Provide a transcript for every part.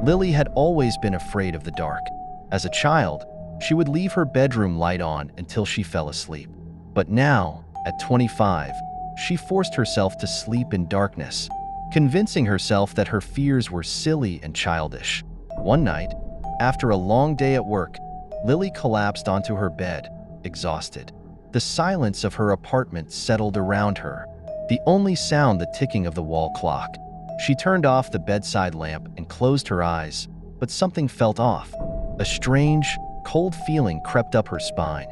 Lily had always been afraid of the dark. As a child, she would leave her bedroom light on until she fell asleep. But now, at 25, she forced herself to sleep in darkness, convincing herself that her fears were silly and childish. One night, after a long day at work, Lily collapsed onto her bed, exhausted. The silence of her apartment settled around her, the only sound the ticking of the wall clock. She turned off the bedside lamp and closed her eyes, but something felt off. A strange, cold feeling crept up her spine.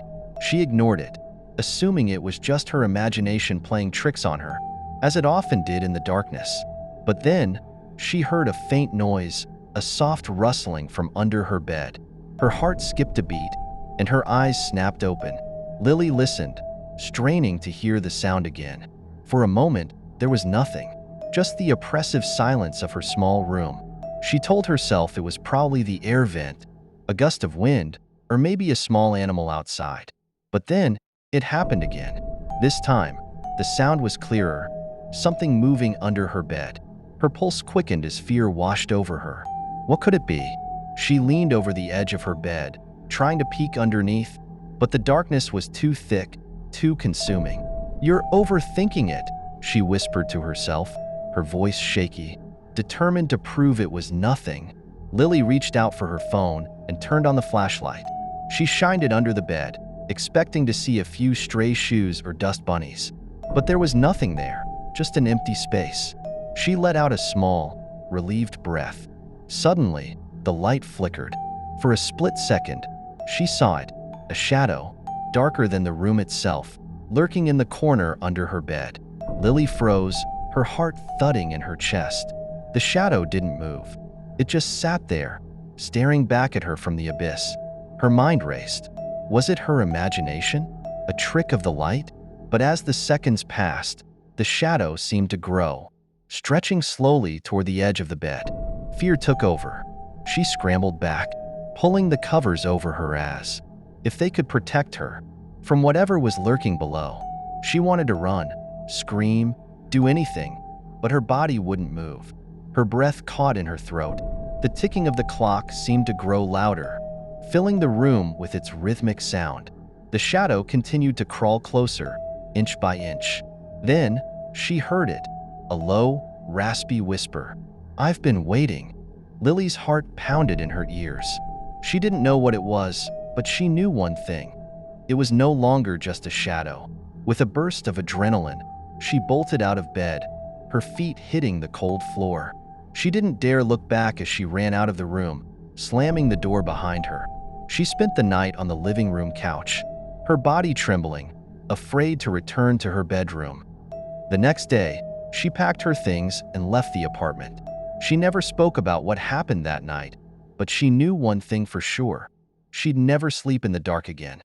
She ignored it, assuming it was just her imagination playing tricks on her, as it often did in the darkness. But then, she heard a faint noise, a soft rustling from under her bed. Her heart skipped a beat, and her eyes snapped open. Lily listened, straining to hear the sound again. For a moment, there was nothing, just the oppressive silence of her small room. She told herself it was probably the air vent, a gust of wind, or maybe a small animal outside. But then, it happened again. This time, the sound was clearer, something moving under her bed. Her pulse quickened as fear washed over her. What could it be? She leaned over the edge of her bed, trying to peek underneath, but the darkness was too thick, too consuming. "You're overthinking it," she whispered to herself, her voice shaky. Determined to prove it was nothing, Lily reached out for her phone and turned on the flashlight. She shined it under the bed, expecting to see a few stray shoes or dust bunnies. But there was nothing there, just an empty space. She let out a small, relieved breath. Suddenly, the light flickered. For a split second, she saw it, a shadow, darker than the room itself, lurking in the corner under her bed. Lily froze, her heart thudding in her chest. The shadow didn't move. It just sat there, staring back at her from the abyss. Her mind raced. Was it her imagination? A trick of the light? But as the seconds passed, the shadow seemed to grow, stretching slowly toward the edge of the bed. Fear took over. She scrambled back, pulling the covers over her as if they could protect her from whatever was lurking below. She wanted to run, scream, do anything, but her body wouldn't move. Her breath caught in her throat. The ticking of the clock seemed to grow louder, filling the room with its rhythmic sound. The shadow continued to crawl closer, inch by inch. Then, she heard it, a low, raspy whisper. "I've been waiting." Lily's heart pounded in her ears. She didn't know what it was, but she knew one thing. It was no longer just a shadow. With a burst of adrenaline, she bolted out of bed, her feet hitting the cold floor. She didn't dare look back as she ran out of the room, slamming the door behind her. She spent the night on the living room couch, her body trembling, afraid to return to her bedroom. The next day, she packed her things and left the apartment. She never spoke about what happened that night, but she knew one thing for sure. She'd never sleep in the dark again.